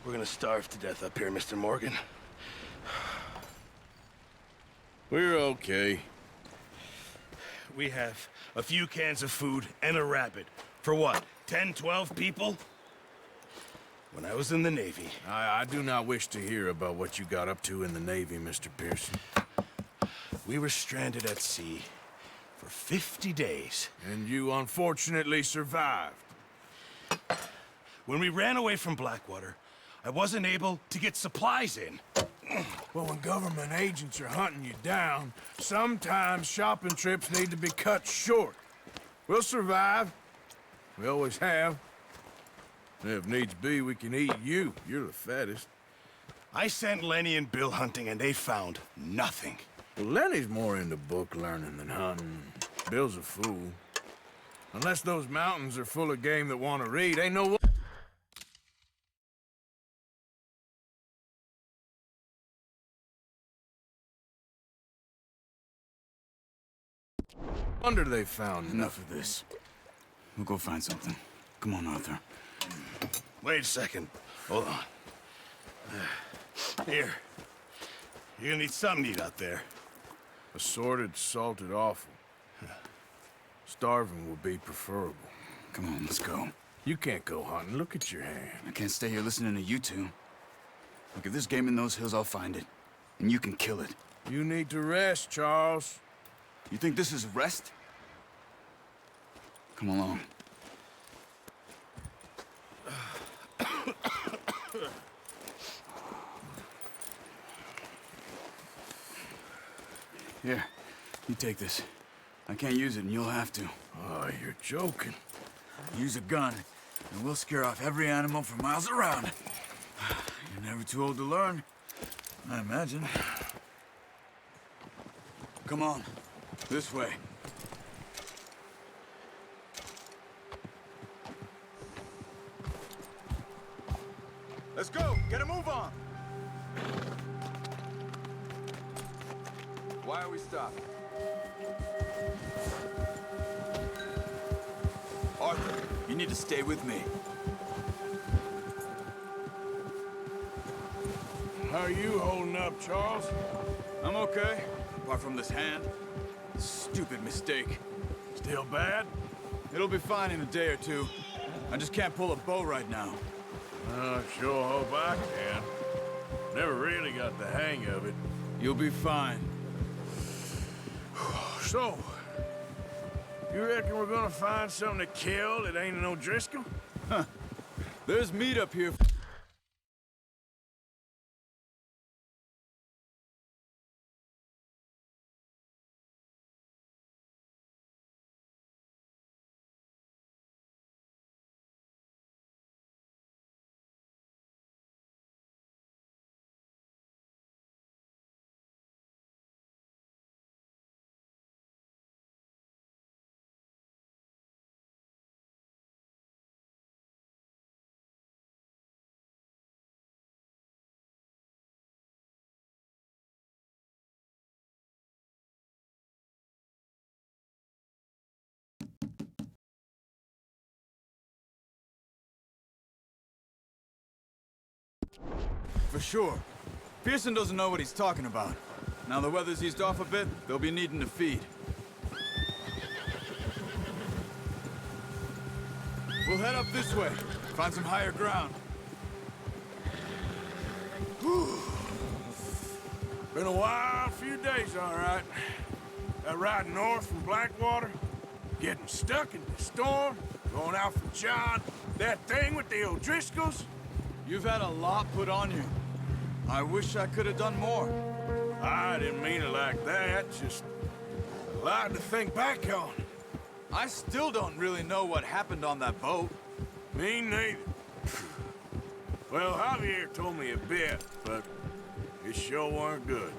We're gonna starve to death up here, Mr. Morgan. We're okay. We have a few cans of food and a rabbit. For what, 10, 12 people? When I was in the Navy... I do not wish to hear about what you got up to in the Navy, Mr. Pearson. We were stranded at sea for 50 days. And you unfortunately survived. When we ran away from Blackwater, I wasn't able to get supplies in. Well, when government agents are hunting you down, sometimes shopping trips need to be cut short. We'll survive. We always have. And if needs be, we can eat you. You're the fattest. I sent Lenny and Bill hunting, and they found nothing. Well, Lenny's more into book learning than hunting. Bill's a fool. Unless those mountains are full of game that want to read, ain't no... wonder they found Enough of this. We'll go find something. Come on, Arthur. Wait a second. Hold on. Here. You're gonna need something to eat out there. Assorted, salted offal. Starving will be preferable. Come on, let's go. You can't go hunting. Look at your hand. I can't stay here listening to you two. Look, if there's game in those hills, I'll find it. And you can kill it. You need to rest, Charles. You think this is rest? Come along. Here, you take this. I can't use it, and you'll have to. Oh, you're joking. Use a gun, and we'll scare off every animal for miles around. You're never too old to learn, I imagine. Come on, this way. Let's go! Get a move on! Why are we stopping? Arthur, you need to stay with me. How are you holding up, Charles? I'm okay, apart from this hand. Stupid mistake. Still bad? It'll be fine in a day or two. I just can't pull a bow right now. I sure hope I can. Never really got the hang of it. You'll be fine. So, you reckon we're gonna find something to kill that ain't no Driscoll? Huh. There's meat up here. For sure. Pearson doesn't know what he's talking about. Now the weather's eased off a bit, they'll be needing to feed. We'll head up this way, find some higher ground. Whew. Been a wild few days, all right. Riding north from Blackwater, getting stuck in the storm, going out for John, that thing with the O'Driscolls. You've had a lot put on you. I wish I could have done more. I didn't mean it like that, just a lot to think back on. I still don't really know what happened on that boat. Me neither. Well, Javier told me a bit, but it sure weren't good.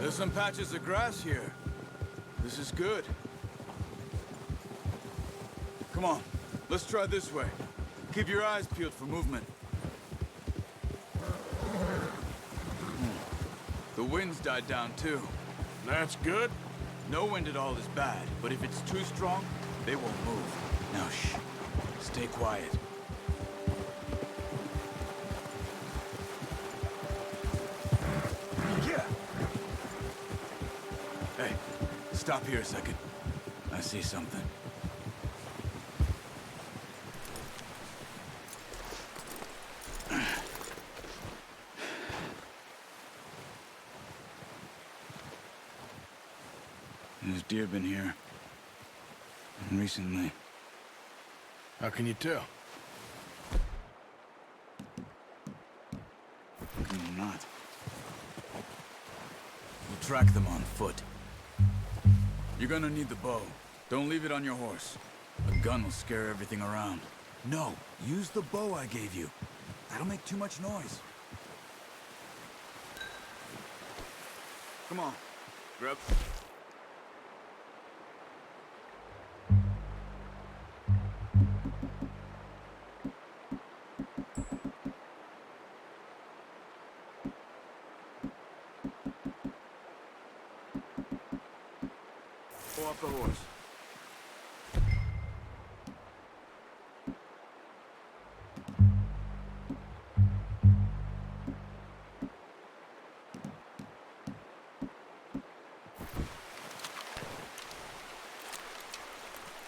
There's some patches of grass here. This is good. Come on, let's try this way. Keep your eyes peeled for movement. The wind's died down too. That's good. No wind at all is bad, but if it's too strong, they won't move. Now shh, stay quiet. Yeah. Hey, stop here a second. I see something. There's deer been here. And recently. How can you tell? How can you not? We'll track them on foot. You're gonna need the bow. Don't leave it on your horse. A gun will scare everything around. No, use the bow I gave you. That'll make too much noise. Come on, grab. off the horse.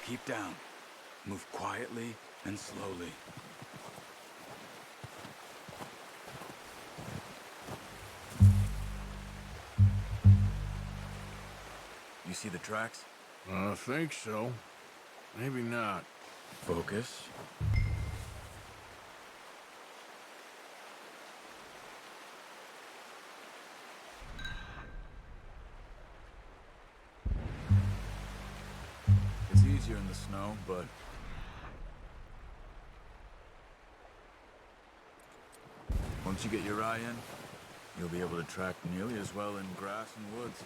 Keep down. Move quietly and slowly. You see the tracks? I think so. Maybe not. Focus. It's easier in the snow, but... once you get your eye in, you'll be able to track nearly as well in grass and woods.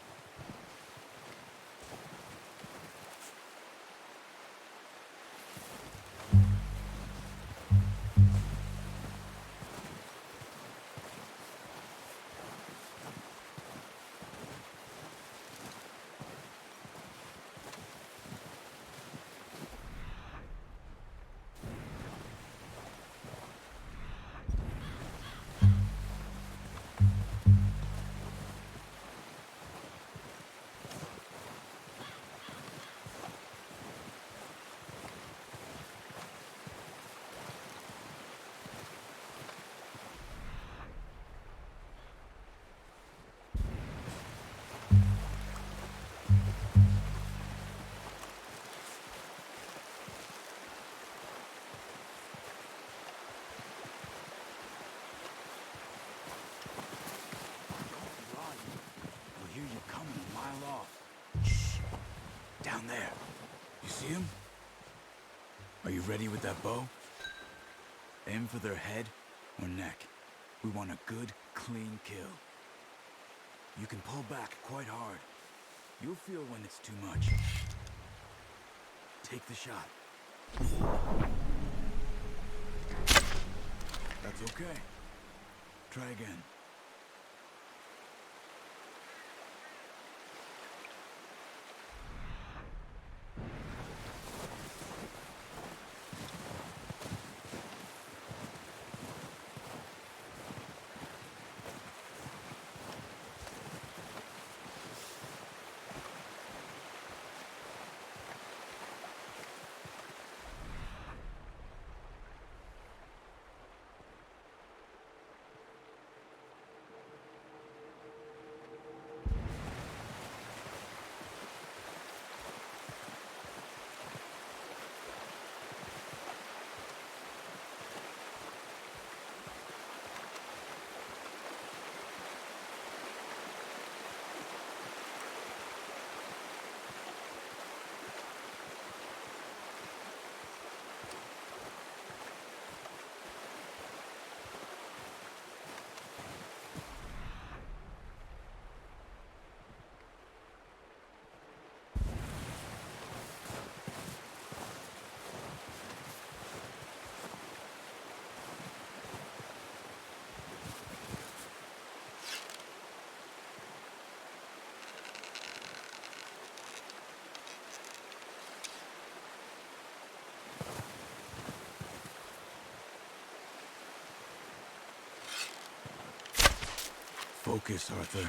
Down there. You see him? Are you ready with that bow? Aim for their head or neck. We want a good, clean kill. You can pull back quite hard. You'll feel when it's too much. Take the shot. That's okay. Try again. Focus, Arthur.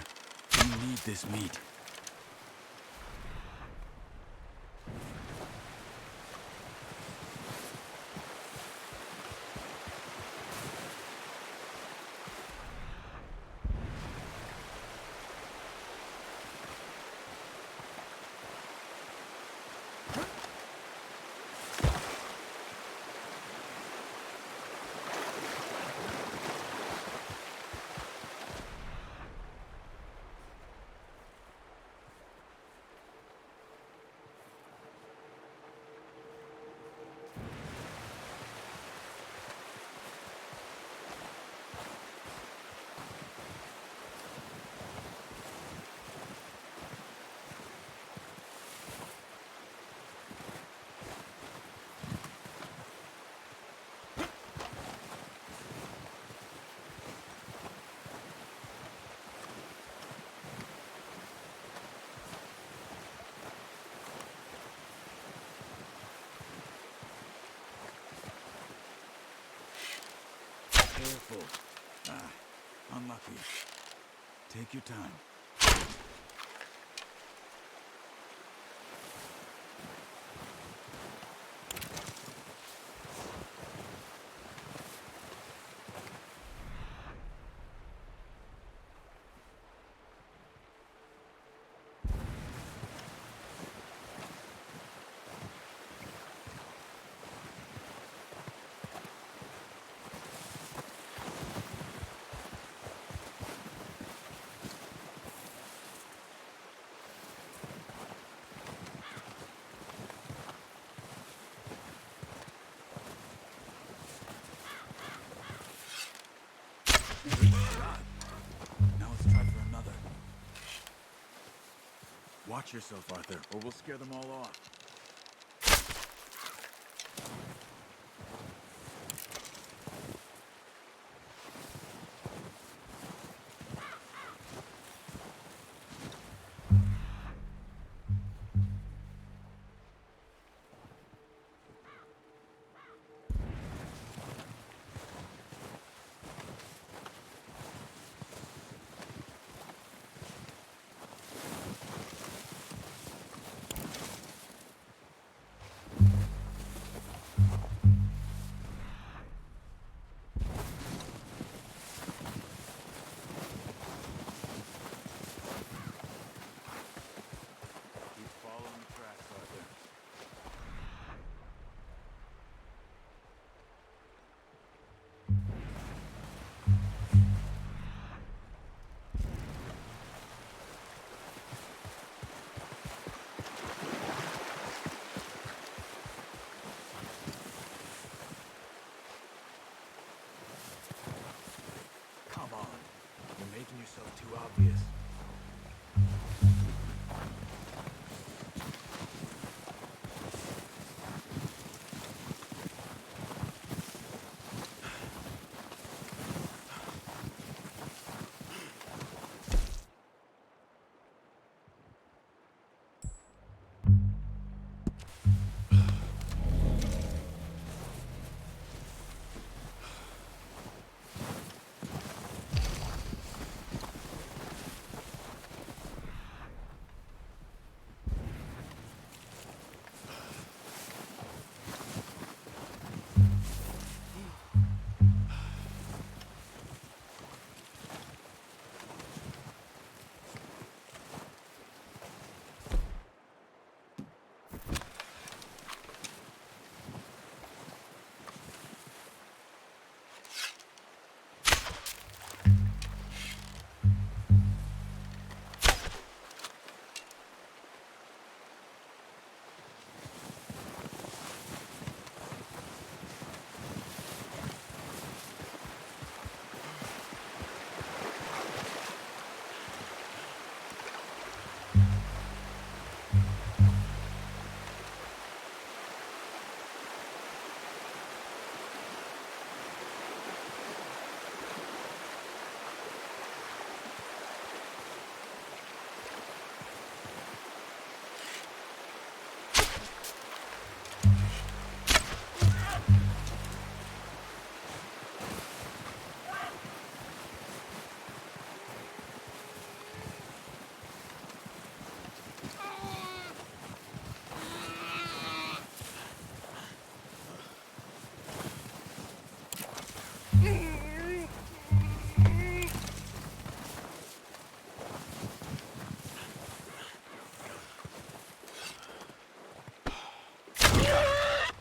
You need this meat. Careful. Ah, unlucky. Take your time. Now let's try for another. Watch yourself, Arthur, or we'll scare them all off. Keep following the tracks, Arthur. Come on. You're making yourself too obvious.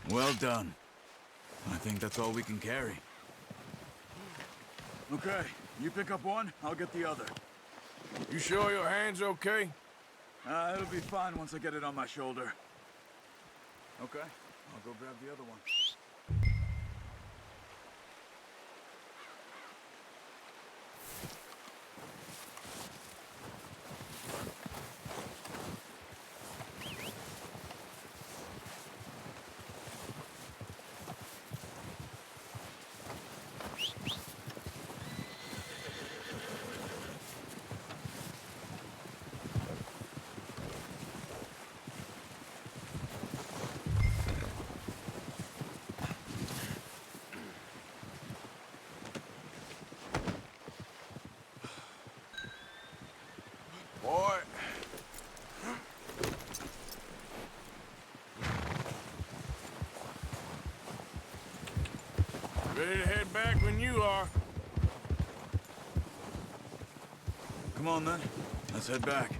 Well done. I think that's all we can carry. Okay, you pick up one, I'll get the other. You sure your hand's okay? It'll be fine once I get it on my shoulder. Okay, I'll go grab the other one. Ready to head back when you are. Come on, then. Let's head back.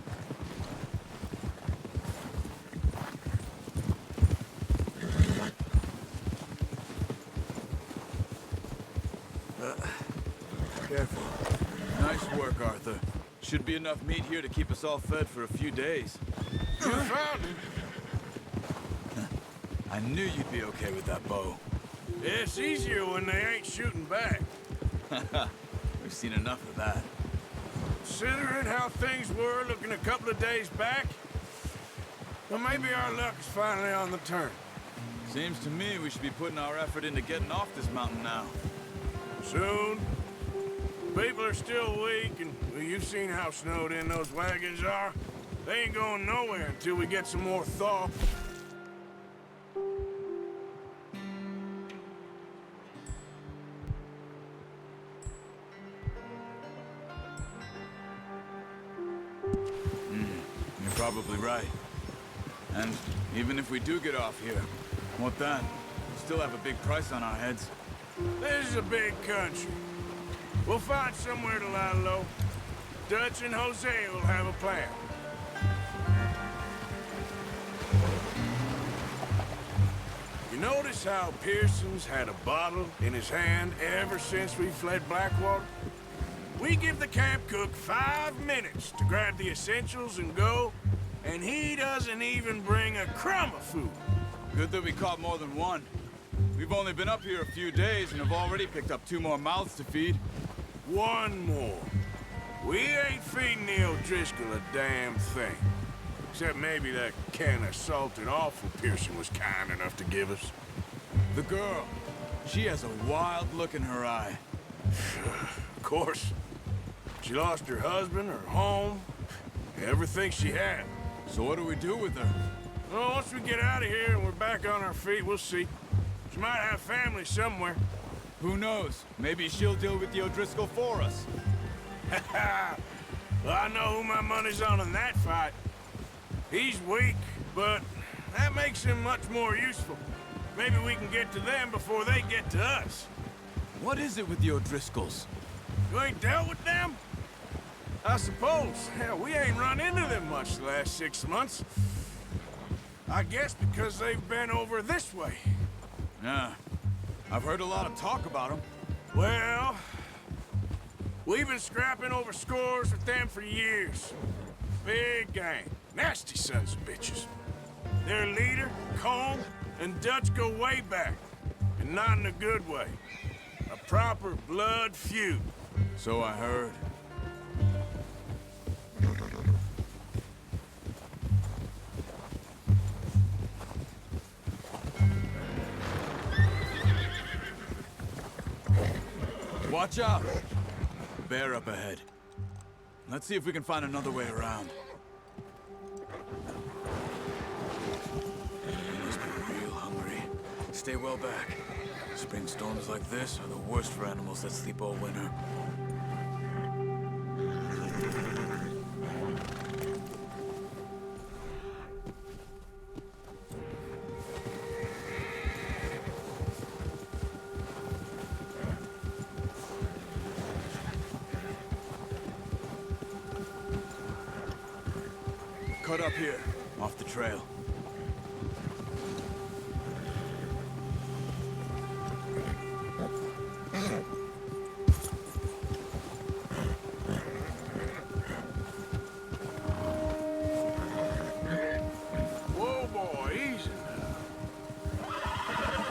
Careful. Nice work, Arthur. Should be enough meat here to keep us all fed for a few days. You found it. I knew you'd be okay with that bow. It's easier when they ain't shooting back. We've seen enough of that. Considering how things were looking a couple of days back, well, maybe our luck is finally on the turn. Seems to me we should be putting our effort into getting off this mountain now. Soon. People are still weak, and well, you've seen how snowed in those wagons are. They ain't going nowhere until we get some more thaw. You're probably right. And even if we do get off here, what then? We still have a big price on our heads. This is a big country. We'll find somewhere to lie low. Dutch and Jose will have a plan. You notice how Pearson's had a bottle in his hand ever since we fled Blackwater? We give the camp cook 5 minutes to grab the essentials and go, and he doesn't even bring a crumb of food. Good that we caught more than one. We've only been up here a few days and have already picked up 2 more mouths to feed. One more. We ain't feeding Neil Driscoll a damn thing. Except maybe that can of salted offal Pearson was kind enough to give us. The girl. She has a wild look in her eye. Of course. She lost her husband, her home, everything she had. So what do we do with her? Well, once we get out of here and we're back on our feet, we'll see. She might have family somewhere. Who knows? Maybe she'll deal with the O'Driscoll for us. Well, I know who my money's on in that fight. He's weak, but that makes him much more useful. Maybe we can get to them before they get to us. What is it with the O'Driscolls? You ain't dealt with them? I suppose. Hell, we ain't run into them much the last 6 months. I guess because they've been over this way. Yeah. I've heard a lot of talk about them. Well, we've been scrapping over scores with them for years. Big gang. Nasty sons of bitches. Their leader, Colm, and Dutch go way back. And not in a good way. A proper blood feud. So I heard. Watch out! Bear up ahead. Let's see if we can find another way around. You must be real hungry. Stay well back. Spring storms like this are the worst for animals that sleep all winter. Cut up here, off the trail. Whoa, boy, easy now.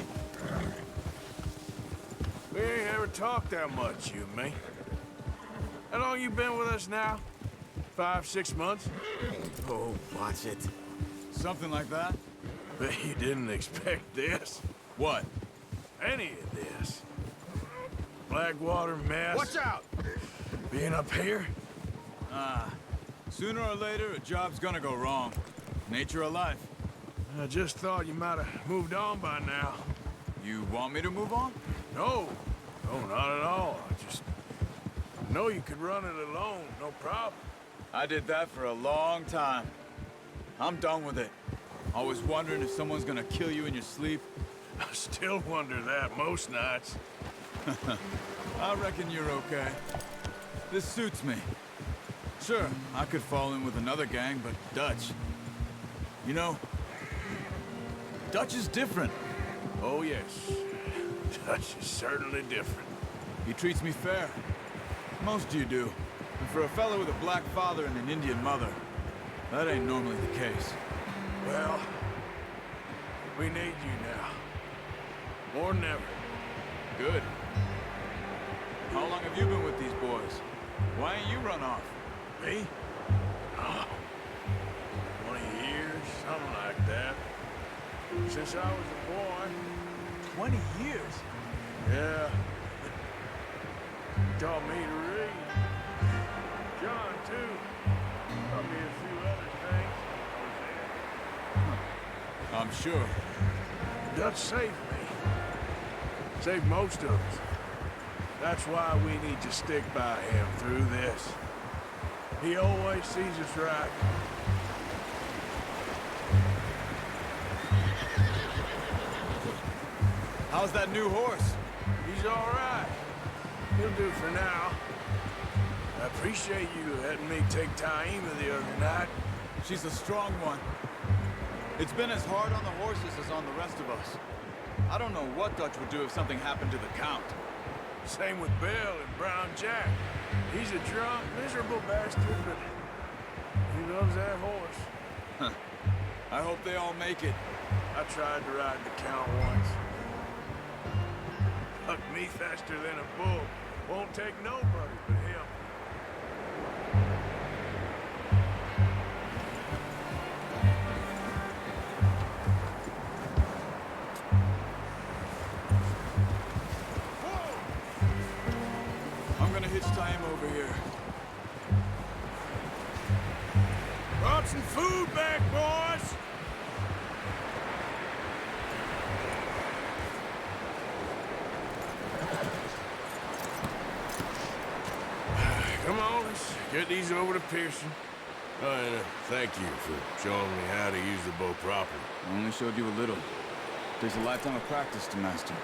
We ain't ever talked that much, you and me. How long you been with us now? 5, 6 months? Oh, watch it. Something like that? Bet you didn't expect this. What? Any of this. Blackwater mess. Watch out! Being up here? Sooner or later, a job's gonna go wrong. Nature of life. I just thought you might have moved on by now. You want me to move on? No. No, not at all. I just know you could run it alone, no problem. I did that for a long time. I'm done with it. Always wondering if someone's gonna kill you in your sleep. I still wonder that most nights. I reckon you're okay. This suits me. Sure, I could fall in with another gang, but Dutch... You know, Dutch is different. Oh, yes. Dutch is certainly different. He treats me fair. Most of you do. And for a fellow with a black father and an Indian mother, that ain't normally the case. Well, we need you now. More than ever. Good. How long have you been with these boys? Why ain't you run off? Me? Oh, 20 years, something like that. Since I was a boy. 20 years? Yeah. Taught me to read. John, too. Taught me a few other things. I'm sure. Dutch saved me. Saved most of us. That's why we need to stick by him through this. He always sees us right. How's that new horse? He's all right. He'll do for now. I appreciate you letting me take Taima the other night. She's a strong one. It's been as hard on the horses as on the rest of us. I don't know what Dutch would do if something happened to the Count. Same with Bill and Brown Jack. He's a drunk, miserable bastard, but he loves that horse. Huh. I hope they all make it. I tried to ride the Count once. Hucked me faster than a bull. Won't take nobody but him. I'm gonna hitch time over here. Brought some food back, boys! Come on, let's get these over to Pearson. Oh, and thank you for showing me how to use the bow properly. I only showed you a little. Takes a lifetime of practice to master.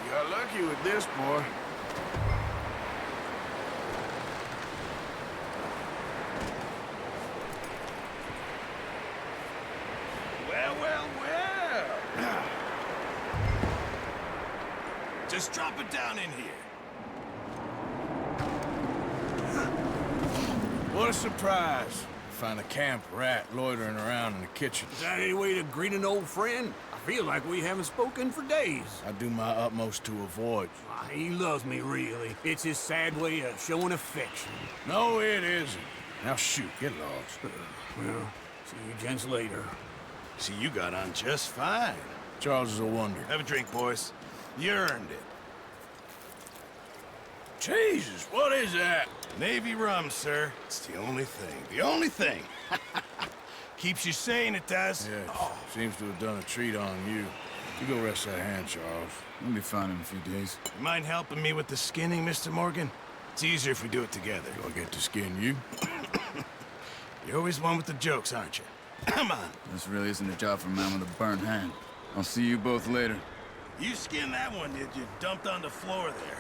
You got lucky with this, boy. Well, well, well. Just drop it down in here. What a surprise. Find a camp rat loitering around in the kitchen. Is that any way to greet an old friend? I feel like we haven't spoken for days. I do my utmost to avoid you. He loves me, really. It's his sad way of showing affection. No, it isn't. Now shoot, get lost. Well, see you gents later. See, you got on just fine. Charles is a wonder. Have a drink, boys. You earned it. Jesus, what is that? Navy rum, sir. It's the only thing. The only thing. Keeps you sane, it does. Yes, seems to have done a treat on you. You go rest that hand, Charles. We'll be fine in a few days. You mind helping me with the skinning, Mr. Morgan? It's easier if we do it together. Do I get to skin you? You're always one with the jokes, aren't you? Come on. This really isn't a job for a man with a burnt hand. I'll see you both later. You skinned that one, did you? Dumped on the floor there.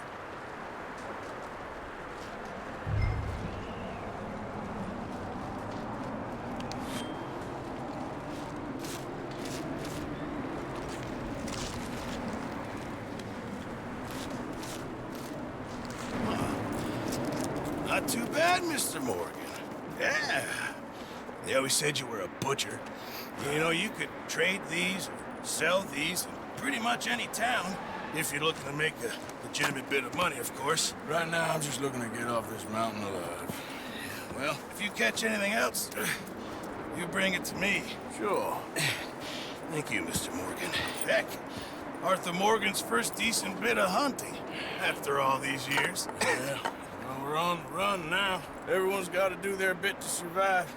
Not too bad, Mr. Morgan. Yeah. They always said you were a butcher. You know, you could trade these, or sell these, in pretty much any town, if you're looking to make a legitimate bit of money, of course. Right now, I'm just looking to get off this mountain alive. Well, if you catch anything else, you bring it to me. Sure. Thank you, Mr. Morgan. Heck, Arthur Morgan's first decent bit of hunting, after all these years. Yeah. Well, we're on the run now. Everyone's got to do their bit to survive.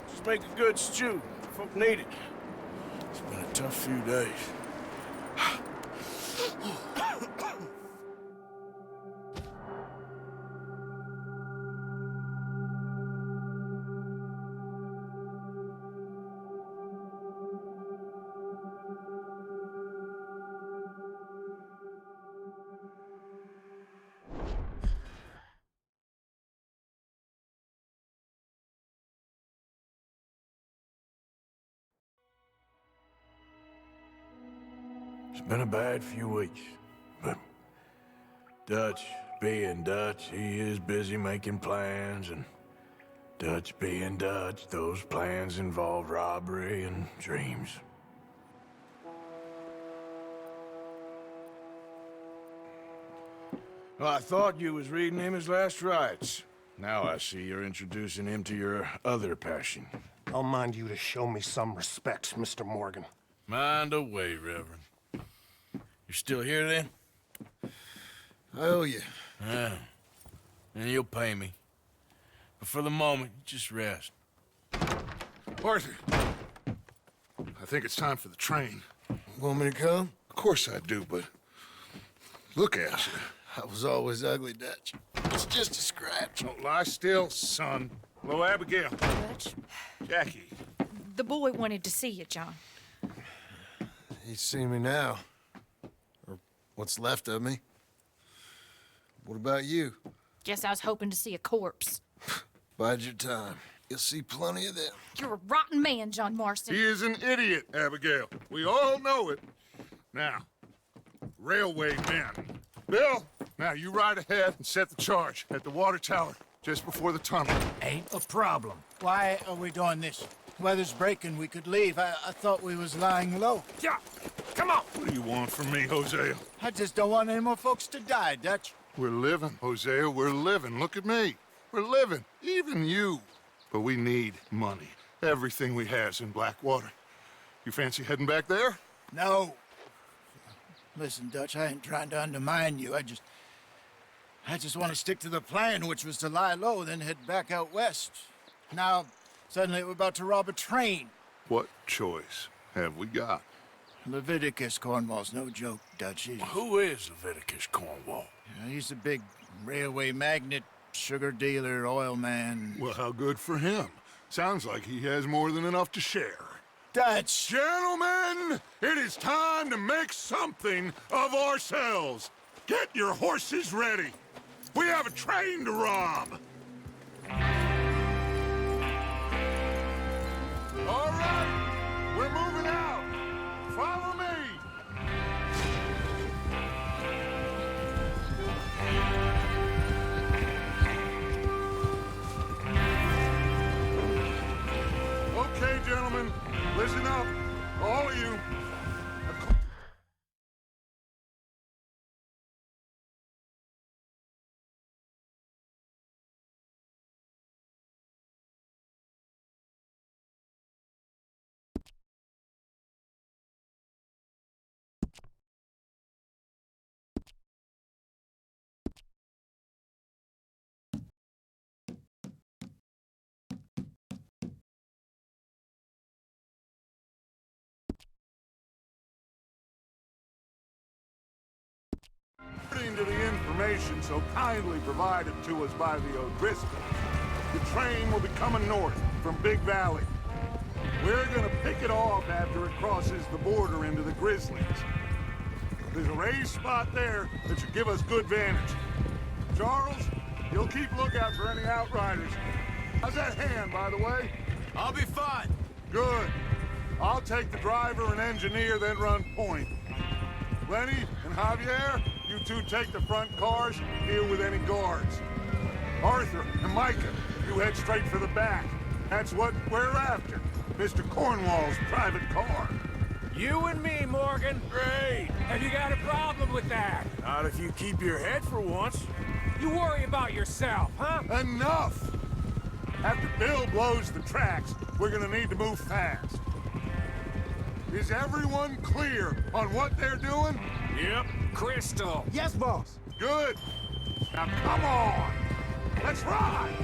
Just make a good stew. Folk need it. It's been a tough few days. It's been a bad few weeks, but Dutch being Dutch, he is busy making plans, and Dutch being Dutch, those plans involve robbery and dreams. Well, I thought you was reading him his last rites. Now I see you're introducing him to your other passion. I'll mind you to show me some respect, Mr. Morgan. Mind away, Reverend. You're still here, then? I owe you. Yeah. And you'll pay me. But for the moment, just rest. Arthur, I think it's time for the train. Want me to come? Of course I do, but look at you. I was always ugly, Dutch. It's just a scratch. Don't lie still, son. Hello, Abigail. Dutch, Jackie. the boy wanted to see you, John. He's seen me now. Or what's left of me. What about you? Guess I was hoping to see a corpse. Bide your time. You'll see plenty of them. You're a rotten man, John Marston. He is an idiot, Abigail. We all know it. Now, railway men. Bill, now you ride ahead and set the charge at the water tower just before the tunnel. Ain't a problem. Why are we doing this? Weather's breaking, we could leave. I thought we was lying low. Yeah, come on. What do you want from me, Hosea? I just don't want any more folks to die, Dutch. We're living, Hosea, we're living. Look at me. We're living, even you. But we need money. Everything we have's in Blackwater. You fancy heading back there? No. Listen, Dutch, I ain't trying to undermine you. I just want to stick to the plan, which was to lie low, then head back out west. Now, suddenly we're about to rob a train. What choice have we got? Leviticus Cornwall's no joke, Dutch. Who is Leviticus Cornwall? He's a big railway magnate, sugar dealer, oil man. Well, how good for him. Sounds like he has more than enough to share. Dutch! Gentlemen, it is time to make something of ourselves. Get your horses ready. We have a train to rob. All right, we're moving out. Follow me. Okay, gentlemen, listen up, all of you. According to the information so kindly provided to us by the O'Driscolls, the train will be coming north from Big Valley. We're gonna pick it off after it crosses the border into the Grizzlies. There's a raised spot there that should give us good vantage. Charles, you'll keep lookout for any outriders. How's that hand, by the way? I'll be fine. Good. I'll take the driver and engineer, then run point. Lenny and Javier, you two take the front cars, deal with any guards. Arthur and Micah, you head straight for the back. That's what we're after. Mr. Cornwall's private car. You and me, Morgan. Great! Have you got a problem with that? Not if you keep your head for once. You worry about yourself, huh? Enough! After Bill blows the tracks, we're gonna need to move fast. Is everyone clear on what they're doing? Yep. Crystal. Yes, boss. Good. Now come on! Let's ride!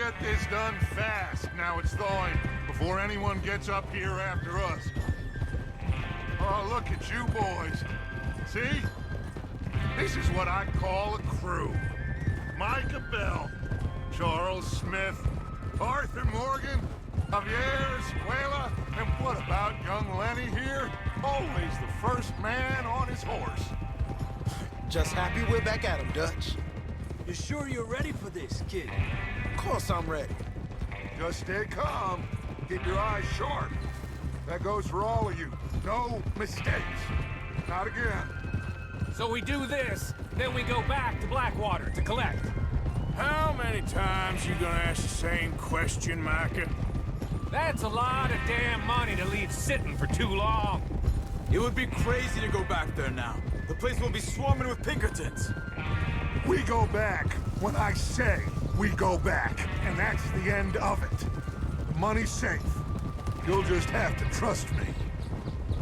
get this done fast. Now it's thawing, before anyone gets up here after us. Oh, look at you boys. See? This is what I call a crew. Micah Bell, Charles Smith, Arthur Morgan, Javier Escuela, and what about young Lenny here? Always the first man on his horse. Just happy we're back at him, Dutch. You sure you're ready for this, kid? Of course I'm ready. Just stay calm. Keep your eyes sharp. That goes for all of you. No mistakes. Not again. So we do this, then we go back to Blackwater to collect. How many times you gonna ask the same question, Micah? That's a lot of damn money to leave sitting for too long. It would be crazy to go back there now. The place will be swarming with Pinkertons. We go back when I say we go back, and that's the end of it. The money's safe. You'll just have to trust me.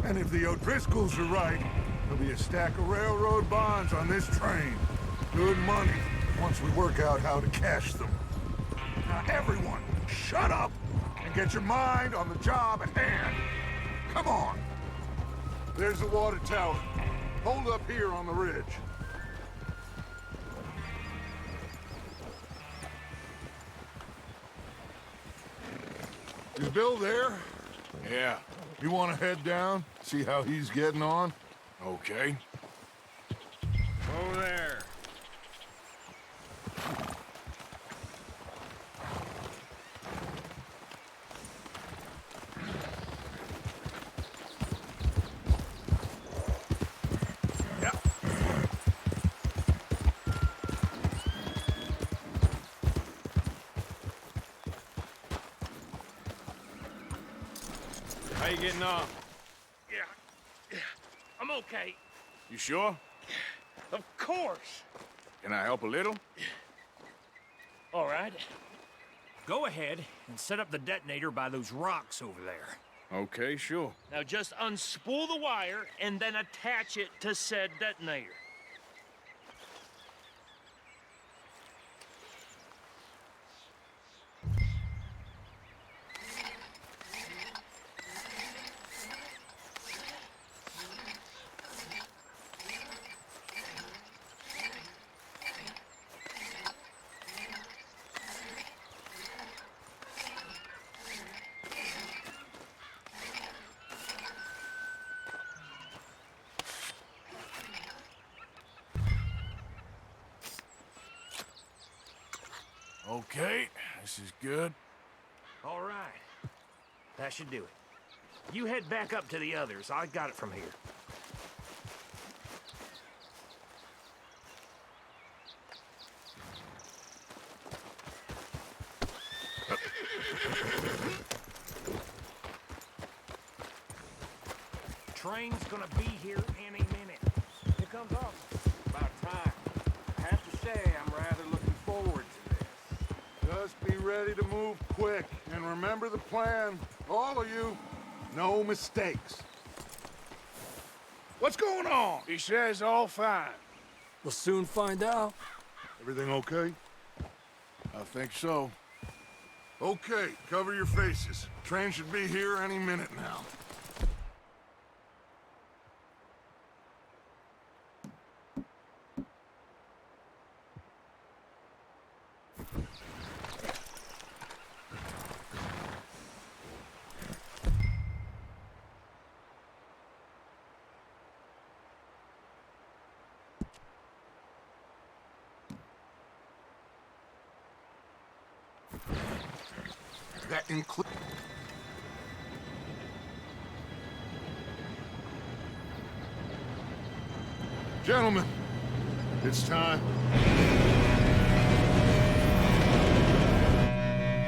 And if the O'Driscolls are right, there'll be a stack of railroad bonds on this train. Good money, once we work out how to cash them. Now everyone, shut up and get your mind on the job at hand. Come on. There's the water tower. Hold up here on the ridge. Is Bill there? Yeah, You want to head down, see how he's getting on? okay. Over there. How you getting on? Yeah, I'm okay. You sure? Of course. Can I help a little? All right. Go ahead and set up the detonator by those rocks over there. Okay, sure. Now just unspool the wire and then attach it to said detonator. Okay, this is good. All right. That should do it. You head back up to the others. I got it from here. Train's gonna be here any minute. Here comes Officer. About time. I have to say, I'm rather looking forward to this. Just be ready to move quick, and remember the plan. All of you, no mistakes. What's going on? He says all fine. We'll soon find out. Everything okay? I think so. Okay, cover your faces. Train should be here any minute now. That includes... Gentlemen, it's time.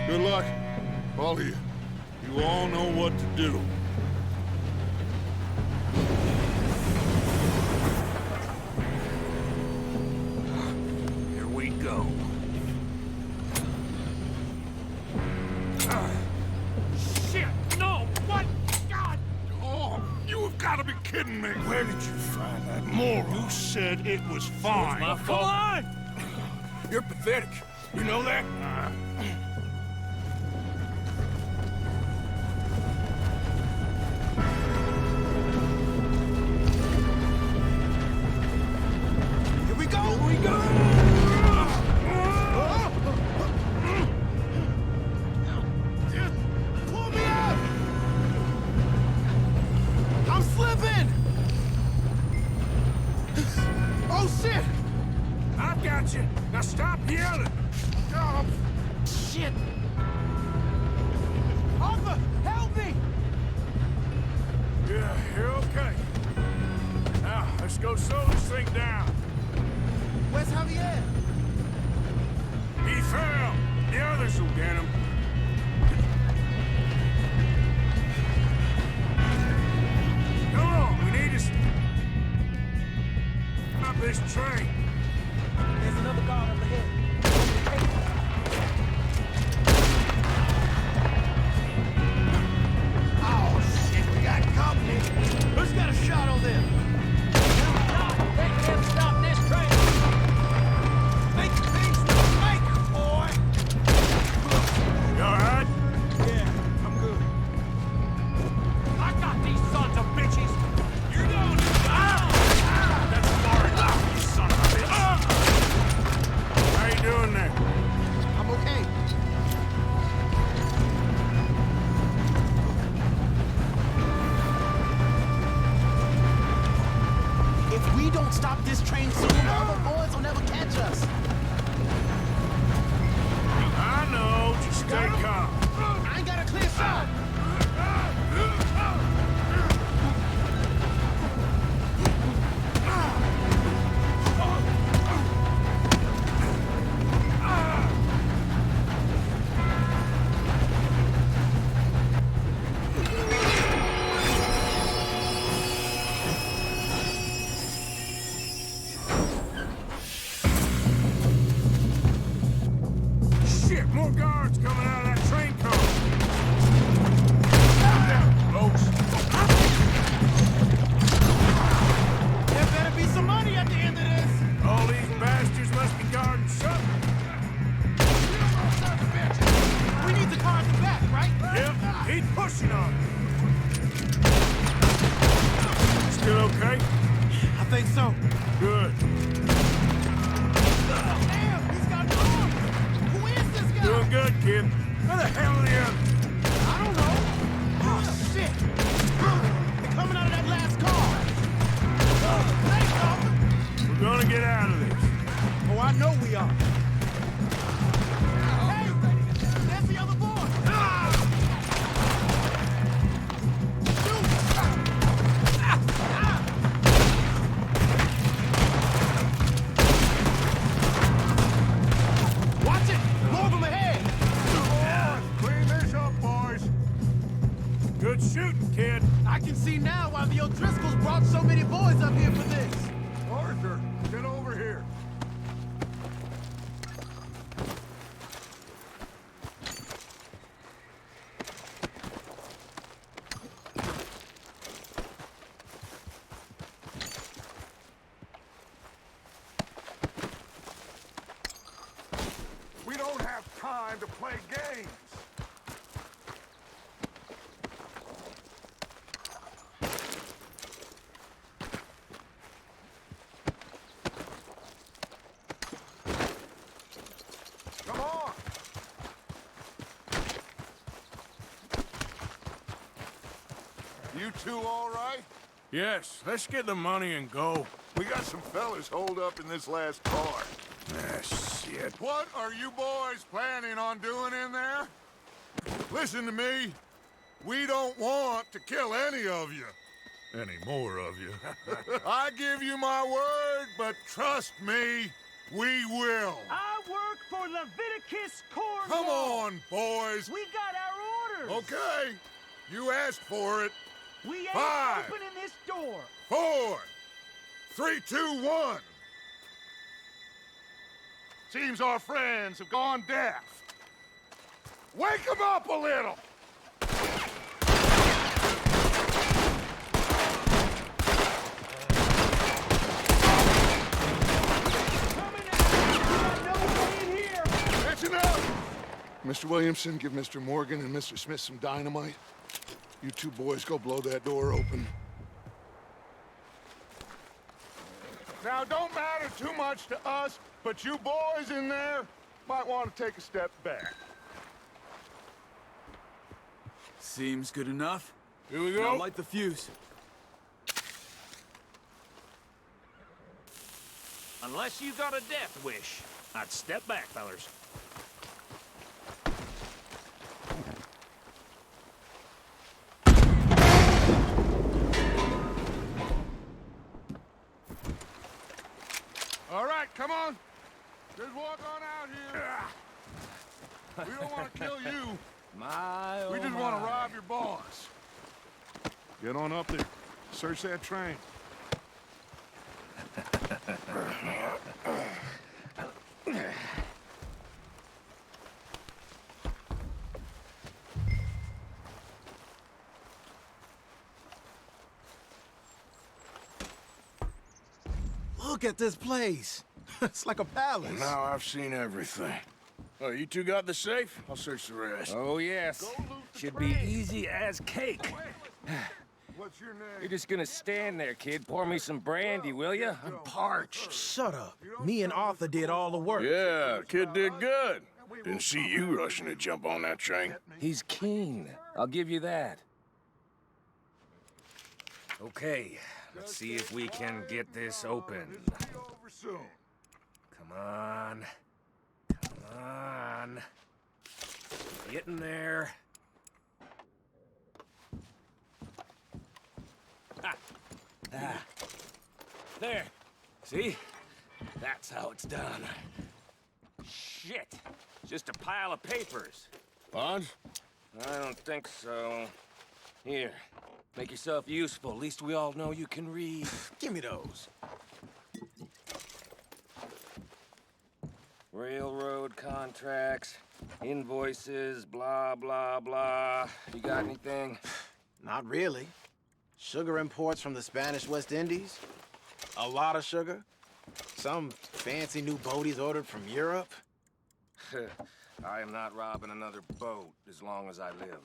Good luck, all of you. You all know what to do. Here we go. Shit! No! What? God! Oh, you have got to be kidding me. Where did you find that moron? You said it was fine. My fault. You're pathetic. You know that? others will get him. Come on, we need to stop this train. There's another guard up ahead. Oh, shit, we got company. Who's got a shot on them? They can't stop this train! Make things make, boy! You all right? Yeah, I'm good. I got these sons of bitches! You're going to die! That's far enough, you son of a bitch! How you doing there? I'm okay. If we don't stop this train soon, the other boys will never catch us. I know, just stay calm. I ain't got a clear shot. Shit, more guards coming out of that train car. Folks. There better be some money at the end of this. All these bastards must be guarding something. We need the car at the back, right? Yep, he's pushing on it. Still okay? I think so. Good. Damn, he's got an arm. Who is this guy? Doing good, kid. Where the hell are the others? I don't know. Oh, shit. They're coming out of that last car. Thanks, officer. We're gonna get out of this. Oh, I know we are. Hey, there's the other boy. Shoot. Watch it. More of them ahead. Clean this up, boys. Good shooting, kid. I can see now why the O'Driscolls brought so many boys up here for this. Arthur, get over here. We don't have time to play games. Come on. You two all right? Yes, let's get the money and go. We got some fellas holed up in this last car. Ah, shit. What are you boys planning on doing in there? Listen to me. We don't want to kill any of you. Any more of you. I give you my word, but trust me, we will. I work for Leviticus Corps. Come on, boys. We got our orders. Okay. You asked for it. We ain't 5, opening this door. 4, 3, 2, 1. Seems our friends have gone deaf. Wake them up a little. Coming out. We got no way in here. Attention up! Mr. Williamson, give Mr. Morgan and Mr. Smith some dynamite. You two boys go blow that door open. Now, don't matter too much to us, but you boys in there might want to take a step back. Seems good enough. Here we Now go. light the fuse. Unless you got a death wish, I'd step back, fellers. All right, come on. Just walk on out here. We don't want to kill you. My, We just want to rob your boss. Get on up there. Search that train. Look at this place. It's like a palace. Now I've seen everything. Oh, you two got the safe? I'll search the rest. Oh, yes. Should be easy as cake. What's your name? You're just gonna stand there, kid. Pour me some brandy, will ya? I'm parched. Shut up. Me and Arthur did all the work. Yeah, kid did good. Didn't see you rushing to jump on that train. He's keen. I'll give you that. Okay, let's see if we can get this open. Over soon. Come on. Come on. Getting there. Ah. There. See? That's how it's done. Shit. Just a pile of papers. Bonds? I don't think so. Here. Make yourself useful. At least we all know you can read. Give me those. Railroad contracts, invoices, blah, blah, blah. You got anything? Not really. Sugar imports from the Spanish West Indies. A lot of sugar. Some fancy new boat he's ordered from Europe. I am not robbing another boat as long as I live.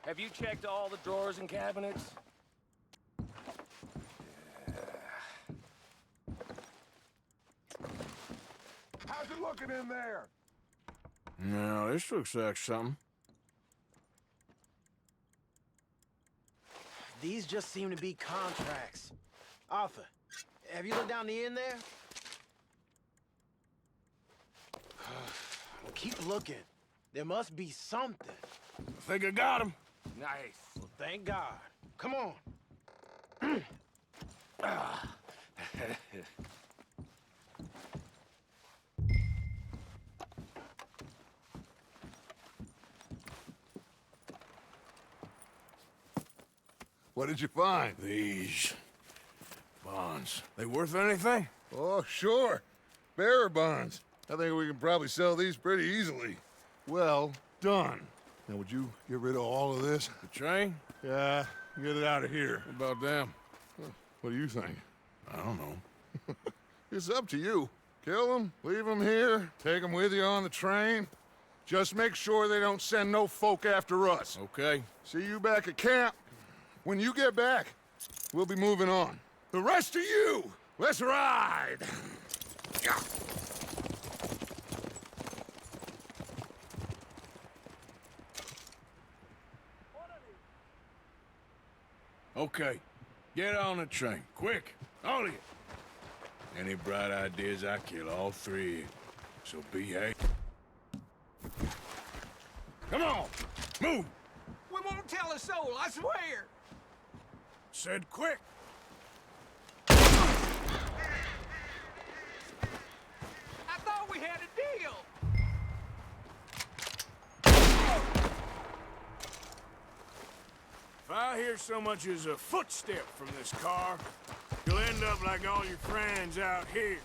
Have you checked all the drawers and cabinets? How's it looking in there? No, this looks like something. These just seem to be contracts. Arthur, have you looked down the end there? Well, keep looking. There must be something. I think I got him. Nice. Well, thank God. Come on. What did you find? These bonds. They worth anything? Oh, sure. Bearer bonds. I think we can probably sell these pretty easily. Well done. Now, would you get rid of all of this? The train? Yeah, get it out of here. What about them? What do you think? I don't know. It's up to you. Kill them, leave them here, take them with you on the train. Just make sure they don't send no folk after us. Okay. See you back at camp. When you get back, we'll be moving on. The rest of you, let's ride! Okay. Get on the train. Quick. All of you. Any bright ideas, I kill all three of you. So behave. Come on! Move! We won't tell a soul, I swear! Said quick! I thought we had a deal! If I hear so much as a footstep from this car, you'll end up like all your friends out here.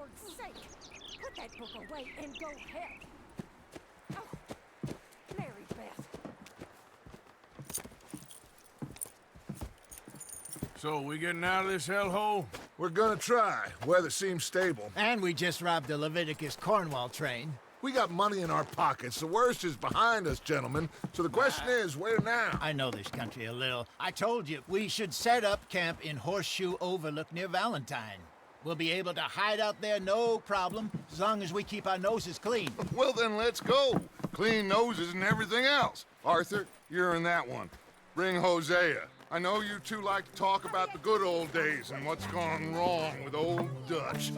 Lord's sake! Put that book away and go help! Oh, Mary Beth. So, we getting out of this hellhole? We're gonna try. Weather seems stable. And we just robbed the Leviticus Cornwall train. We got money in our pockets. The worst is behind us, gentlemen. So the question is, where now? I know this country a little. I told you, we should set up camp in Horseshoe Overlook near Valentine. We'll be able to hide out there, no problem, as long as we keep our noses clean. Well, then let's go. Clean noses and everything else. Arthur, you're in that one. Bring Hosea. I know you two like to talk about the good old days and what's gone wrong with old Dutch.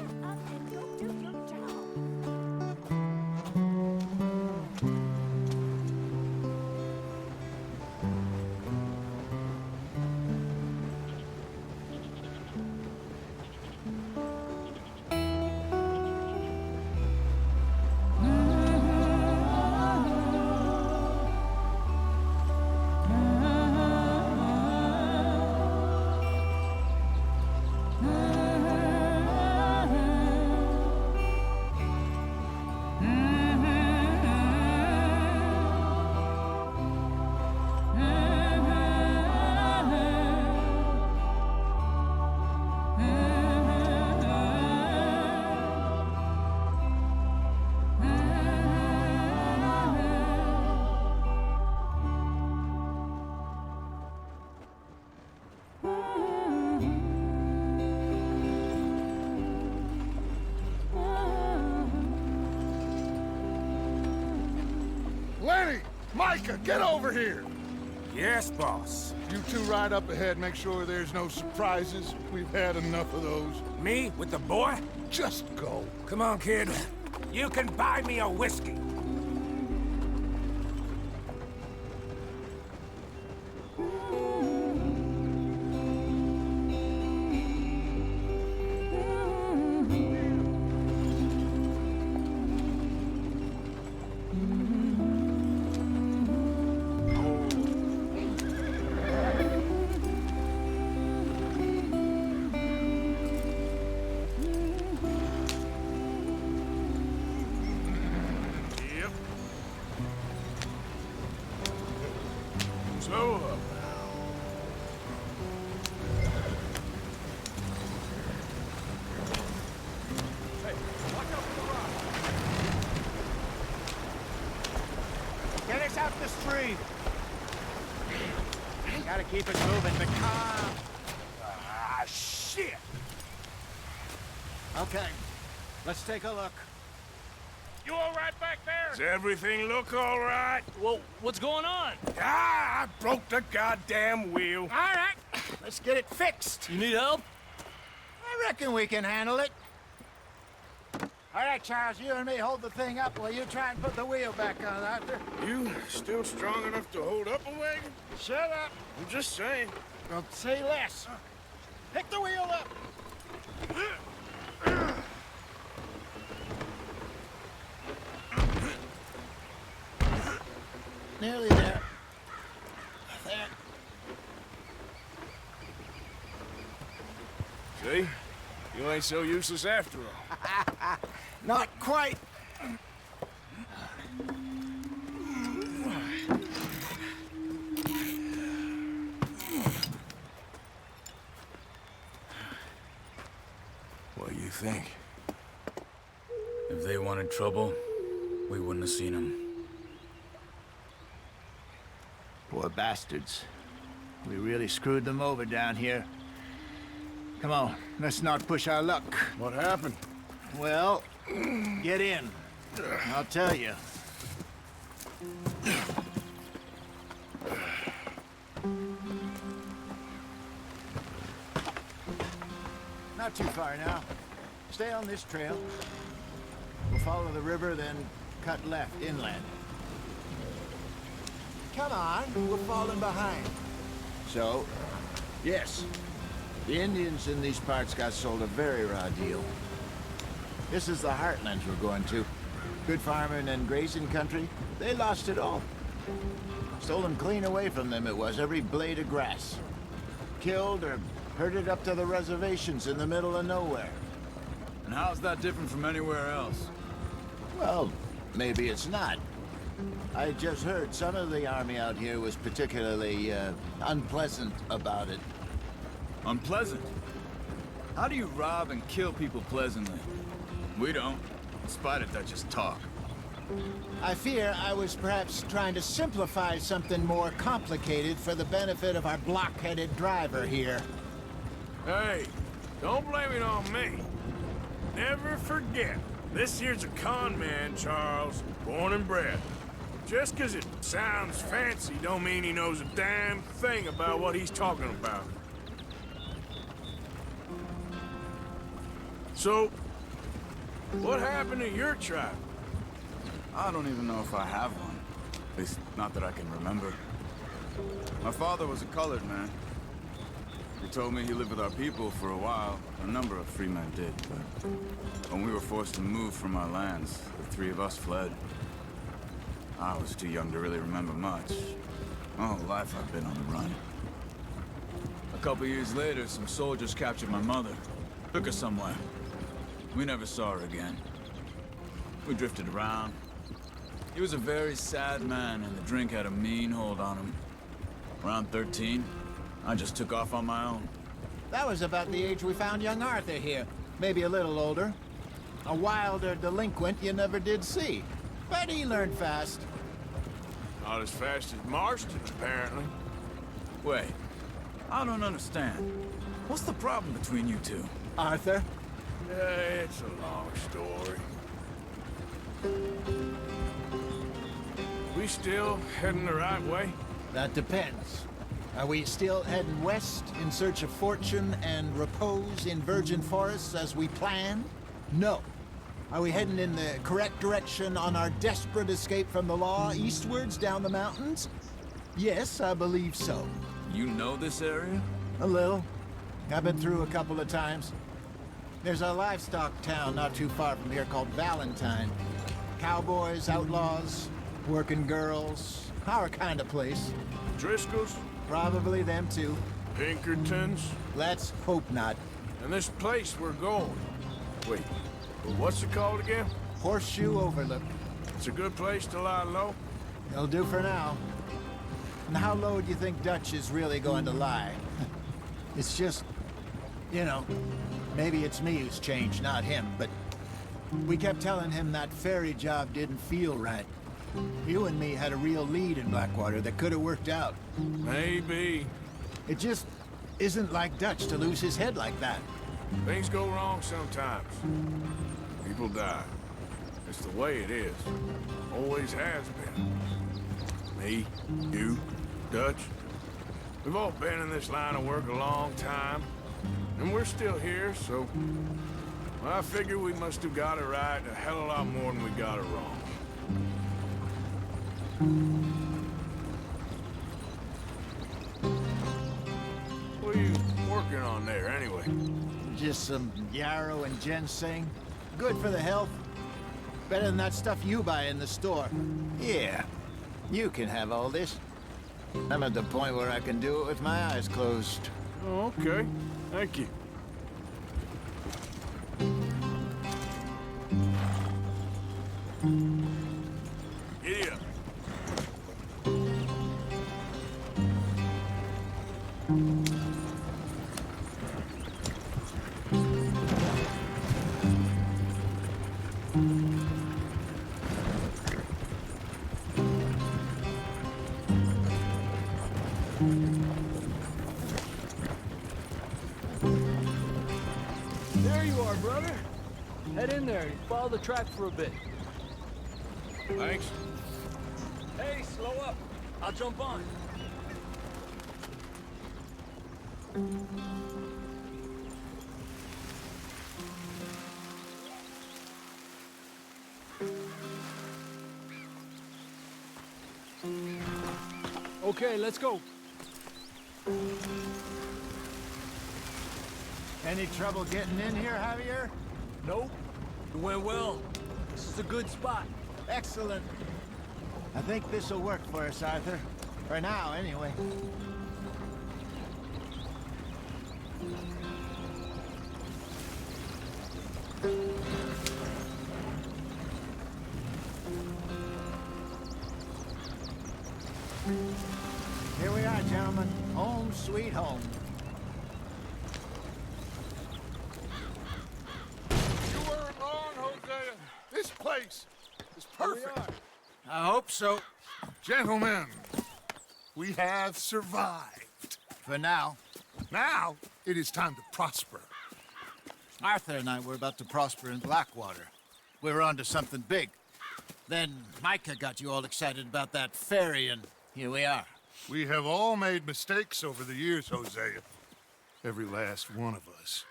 Lenny! Micah, get over here! Yes, boss. You two ride up ahead, make sure there's no surprises. We've had enough of those. Me with the boy? Just go. Come on, kid. You can buy me a whiskey. Get us out the street. Gotta keep it moving, but calm. Ah, shit! Okay, let's take a look. You all right back there? Does everything look all right? Well, what's going on? Ah, I broke the goddamn wheel. All right, let's get it fixed. You need help? I reckon we can handle it. All right, Charles, you and me hold the thing up while you try and put the wheel back on, Arthur. You still strong enough to hold up a wagon? Shut up. I'm just saying. Don't say less. Pick the wheel up. Nearly there. There. See? You ain't so useless after all. Not quite. What do you think? If they wanted trouble, we wouldn't have seen them. Poor bastards. We really screwed them over down here. Come on, let's not push our luck. What happened? Well, get in. I'll tell you. Not too far now. Stay on this trail. We'll follow the river, then cut left inland. Come on, we're falling behind. So, yes, the Indians in these parts got sold a very raw deal. This is the heartlands we're going to. Good farming and grazing country. They lost it all. Stolen clean away from them it was, every blade of grass. Killed or herded up to the reservations in the middle of nowhere. And how's that different from anywhere else? Well, maybe it's not. I just heard some of the army out here was particularly unpleasant about it. Unpleasant? How do you rob and kill people pleasantly? We don't, in spite of Dutch's talk. I fear I was perhaps trying to simplify something more complicated for the benefit of our block-headed driver here. Hey, don't blame it on me. Never forget, this here's a con man, Charles, born and bred. Just 'cause it sounds fancy don't mean he knows a damn thing about what he's talking about. So, what happened to your tribe? I don't even know if I have one. At least, not that I can remember. My father was a colored man. He told me he lived with our people for a while. A number of free men did, but when we were forced to move from our lands, the three of us fled. I was too young to really remember much. My whole life I've been on the run. A couple years later, some soldiers captured my mother. Took her somewhere. We never saw her again. We drifted around. He was a very sad man, and the drink had a mean hold on him. Around 13, I just took off on my own. That was about the age we found young Arthur here. Maybe a little older. A wilder delinquent you never did see. But he learned fast. Not as fast as Marston's, apparently. Wait, I don't understand. What's the problem between you two? Arthur? It's a long story. We still heading the right way? That depends. Are we still heading west in search of fortune and repose in virgin forests as we planned? No. Are we heading in the correct direction on our desperate escape from the law eastwards down the mountains? Yes, I believe so. You know this area? A little. I've been through a couple of times. There's a livestock town not too far from here called Valentine. Cowboys, outlaws, working girls, our kind of place. Driscoll's? Probably them too. Pinkertons? Let's hope not. And this place we're going. Wait, what's it called again? Horseshoe Overlook. It's a good place to lie low? It'll do for now. And how low do you think Dutch is really going to lie? It's just, you know, maybe it's me who's changed, not him, but we kept telling him that ferry job didn't feel right. You and me had a real lead in Blackwater that could have worked out. Maybe. It just isn't like Dutch to lose his head like that. Things go wrong sometimes. People die. It's the way it is. Always has been. Me, you, Dutch. We've all been in this line of work a long time. And we're still here, so... I figure we must have got it right a hell of a lot more than we got it wrong. What are you working on there, anyway? Just some yarrow and ginseng. Good for the health. Better than that stuff you buy in the store. Yeah, you can have all this. I'm at the point where I can do it with my eyes closed. Oh, okay. Thank you. Giddy up. There you are, brother. Head in there and follow the track for a bit. Thanks. Hey, slow up. I'll jump on. Okay, let's go. Any trouble getting in here, Javier? Nope. It went well. This is a good spot. Excellent. I think this'll work for us, Arthur. For now, anyway. sweet home. You weren't wrong, Hosea. This place is perfect. I hope so. Gentlemen, we have survived. For now. Now, it is time to prosper. Arthur and I were about to prosper in Blackwater. We were onto something big. Then Micah got you all excited about that ferry, and here we are. We have all made mistakes over the years, Hosea. Every last one of us.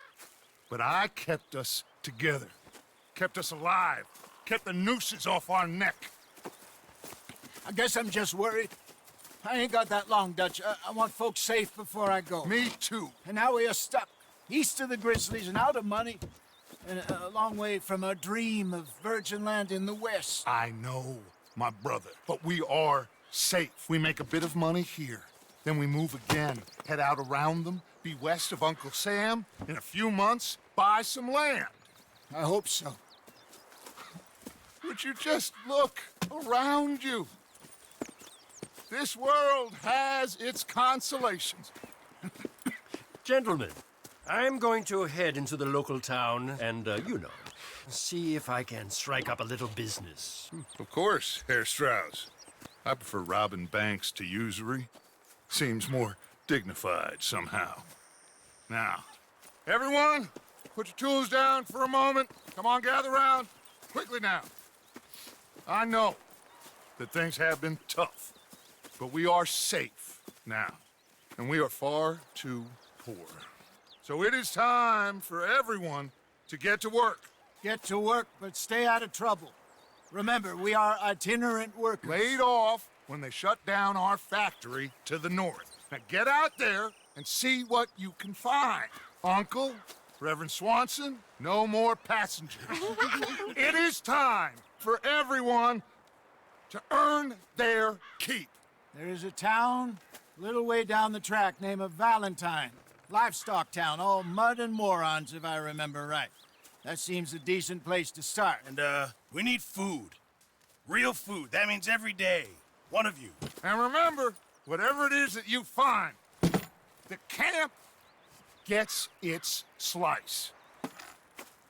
But I kept us together. Kept us alive. Kept the nooses off our neck. I guess I'm just worried. I ain't got that long, Dutch. I want folks safe before I go. Me too. And now we are stuck, east of the Grizzlies and out of money, and a long way from our dream of virgin land in the west. I know, my brother, but we are safe. We make a bit of money here, then we move again, head out around them, be west of Uncle Sam, in a few months, buy some land. I hope so. Would you just look around you? This world has its consolations. Gentlemen, I'm going to head into the local town and, see if I can strike up a little business. Of course, Herr Strauss. I prefer robbing banks to usury. Seems more dignified somehow. Now, everyone, put your tools down for a moment. Come on, gather round. Quickly now. I know that things have been tough, but we are safe now, and we are far too poor. So it is time for everyone to get to work. Get to work, but stay out of trouble. Remember, we are itinerant workers. Laid off when they shut down our factory to the north. Now get out there and see what you can find. Uncle, Reverend Swanson, no more passengers. It is time for everyone to earn their keep. There is a town a little way down the track named Valentine. Livestock town, all mud and morons, if I remember right. That seems a decent place to start. And, we need food. Real food. That means every day. One of you. And remember, whatever it is that you find, the camp gets its slice.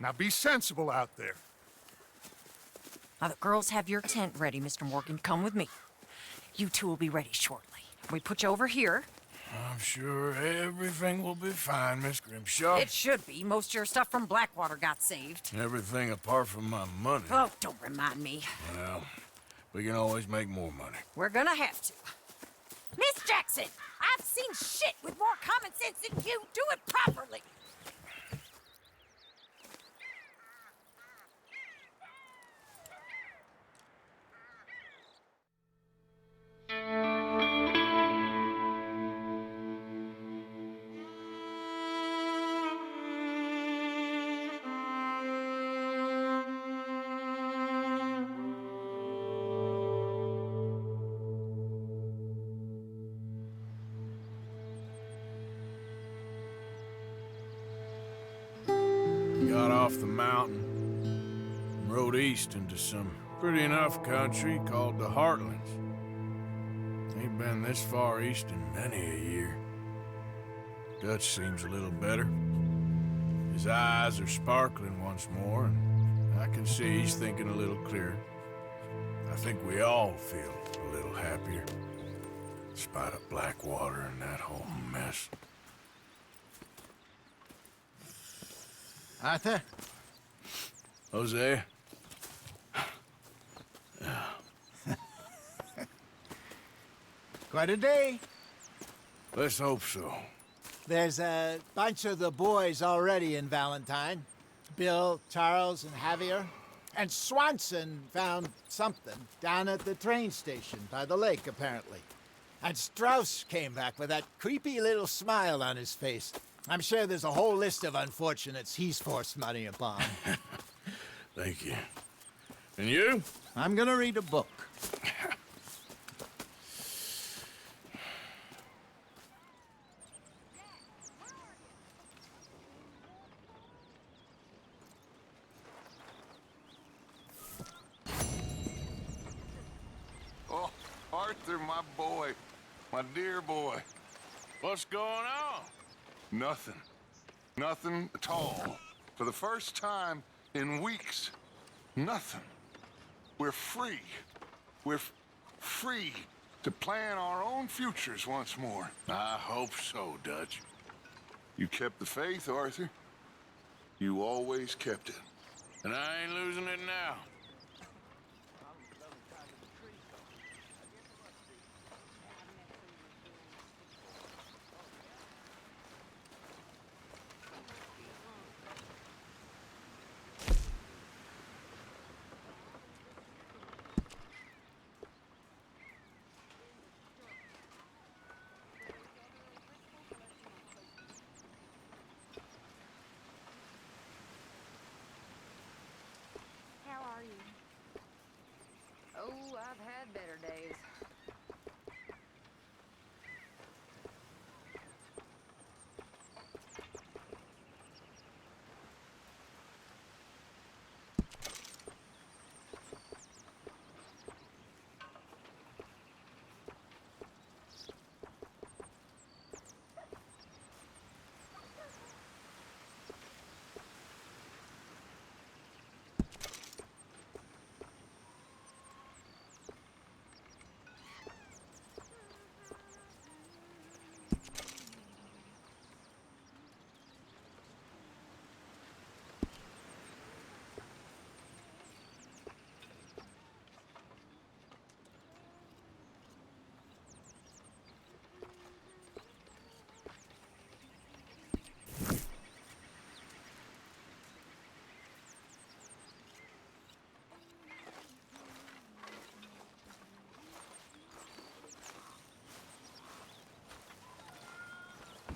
Now be sensible out there. Now the girls have your tent ready, Mr. Morgan. Come with me. You two will be ready shortly. We put you over here. I'm sure everything will be fine, Miss Grimshaw. It should be. Most of your stuff from Blackwater got saved. Everything apart from my money. Oh, don't remind me. Well, we can always make more money. We're gonna have to. Miss Jackson, I've seen shit with more common sense than you. Do it properly. Got off the mountain and rode east into some pretty enough country called the Heartlands. Ain't been this far east in many a year. Dutch seems a little better. His eyes are sparkling once more, and I can see he's thinking a little clearer. I think we all feel a little happier, in spite of Blackwater and that whole mess. Arthur? Hosea? Quite a day. Let's hope so. There's a bunch of the boys already in Valentine. Bill, Charles, and Javier. And Swanson found something down at the train station by the lake, apparently. And Strauss came back with that creepy little smile on his face. I'm sure there's a whole list of unfortunates he's forced money upon. Thank you. And you? I'm gonna read a book. Oh, Arthur, my boy. My dear boy. What's going on? Nothing. Nothing at all. For the first time in weeks, nothing. We're free. We're free to plan our own futures once more. I hope so, Dutch. You kept the faith, Arthur. You always kept it. And I ain't losing it now. How are you? Oh, I've had better days.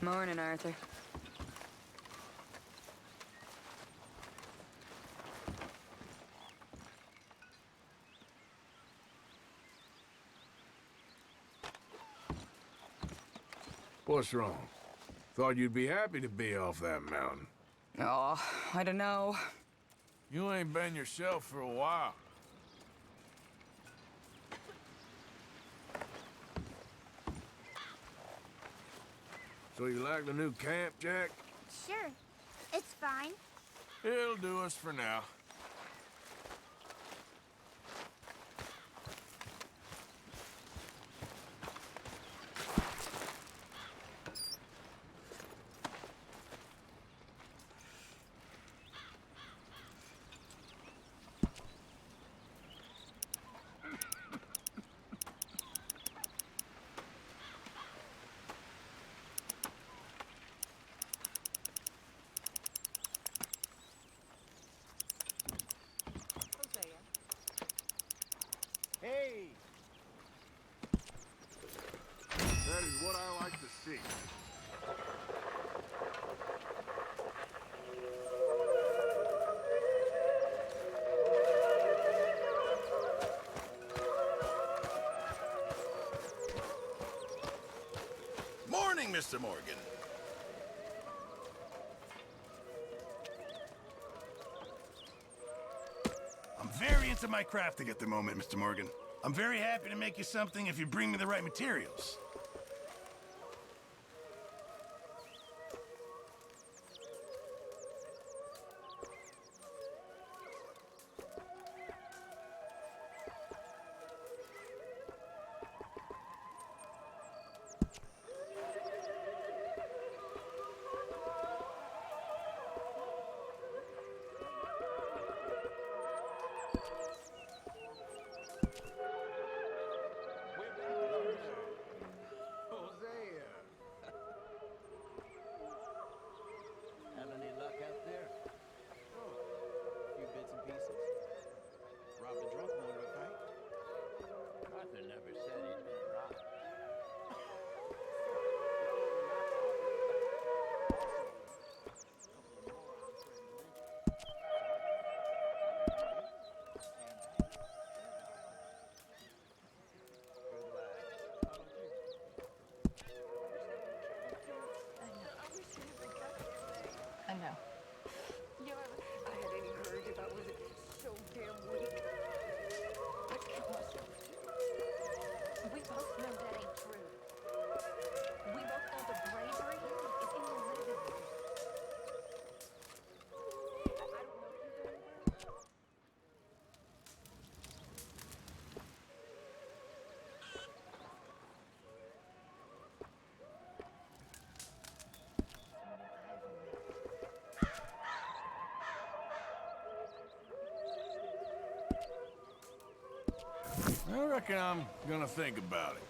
Morning, Arthur. What's wrong? Thought you'd be happy to be off that mountain. Oh, I don't know. You ain't been yourself for a while. So you like the new camp, Jack? Sure. It's fine. It'll do us for now. Hey! That is what I like to see. Morning, Mr. Morgan. I'm very into my crafting at the moment, Mr. Morgan. I'm very happy to make you something if you bring me the right materials. I reckon I'm gonna think about it.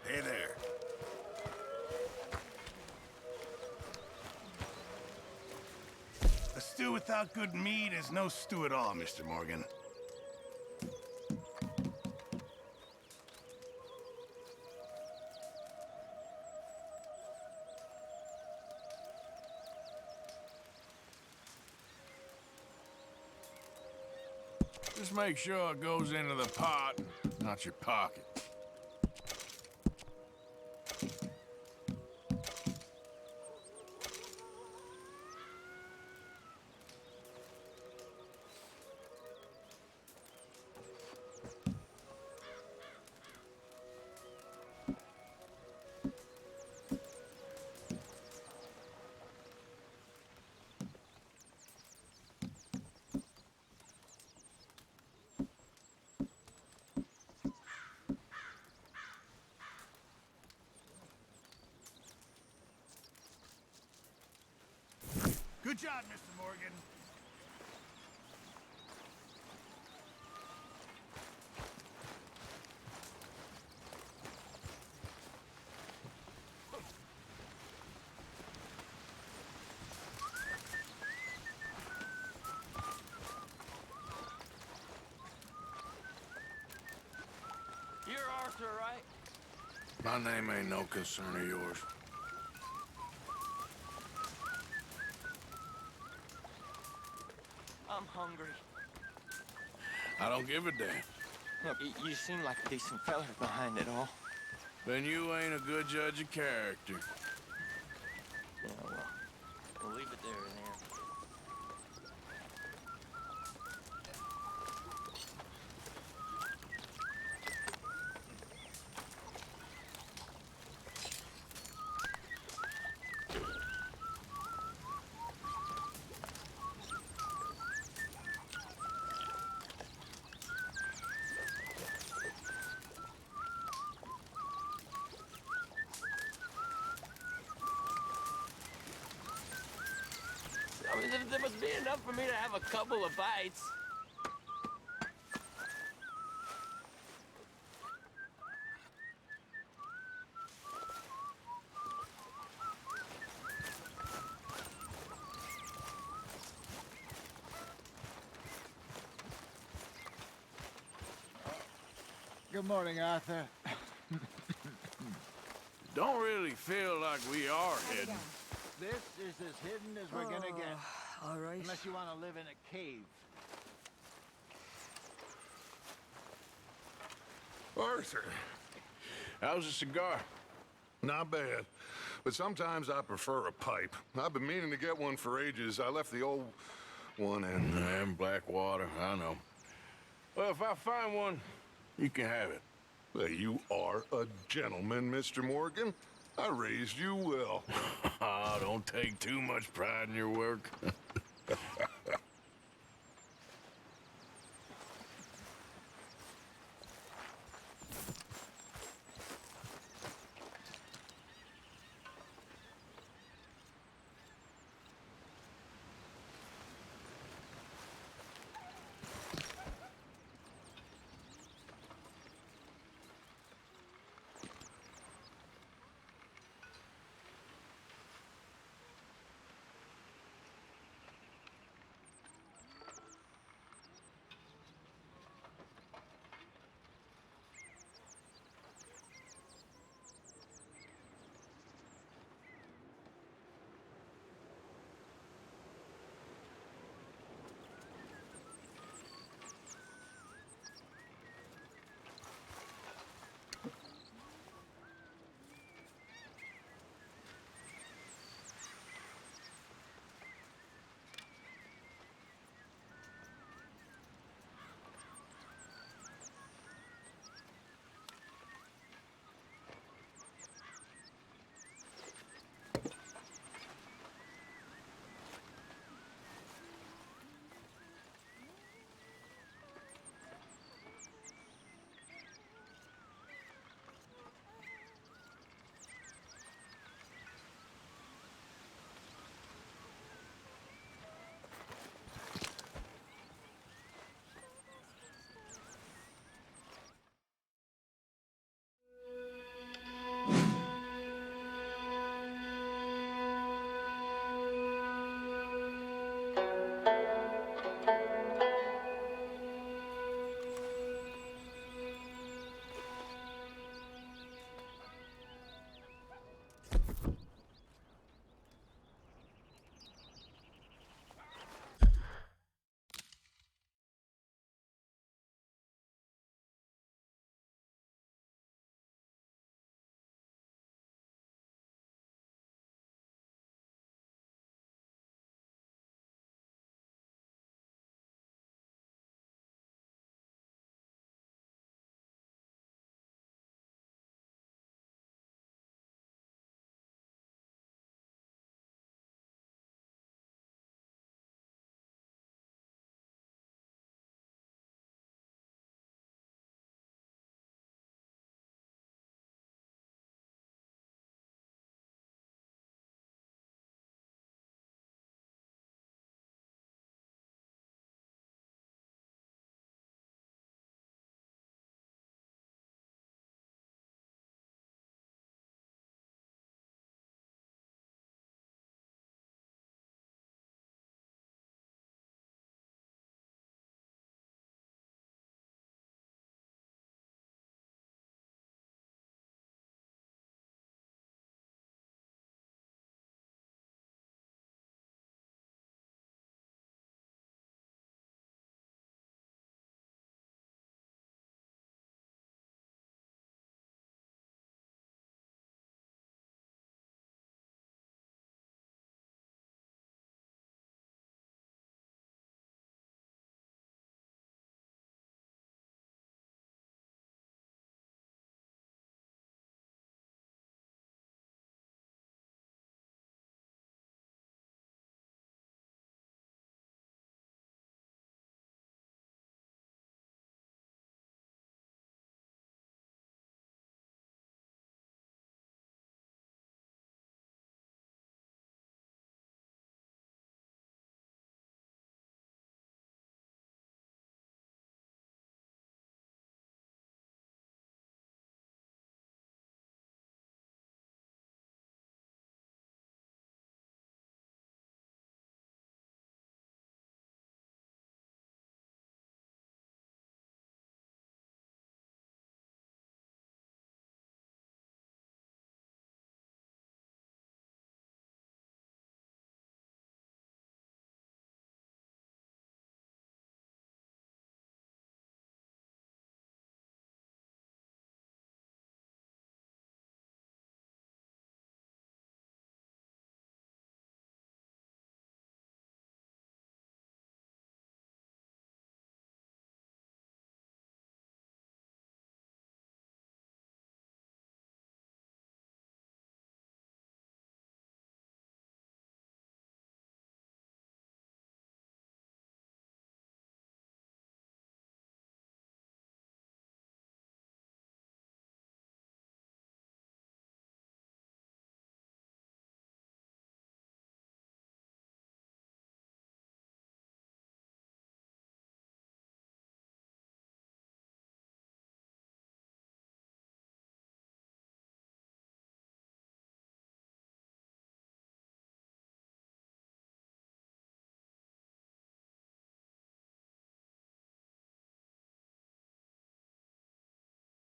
Hey there. A stew without good meat is no stew at all, Mr. Morgan. Just make sure it goes into the pot, not your pocket. Good job, Mr. Morgan. You're Arthur, right? My name ain't no concern of yours. I'm hungry. I don't give a damn. Look, you seem like a decent fella behind it all. Then you ain't a good judge of character. Yeah, well, we'll leave it there then. I mean, there must be enough for me to have a couple of bites. Good morning, Arthur. Don't really feel like we are heading. This is as hidden as we're gonna get. All right. Unless you want to live in a cave. Arthur, How's the cigar? not bad. But sometimes I prefer a pipe. I've been meaning to get one for ages. I left the old one in Blackwater, I know. Well, if I find one, you can have it. Well, you are a gentleman, Mr. Morgan. I raised you well. Don't take too much pride in your work.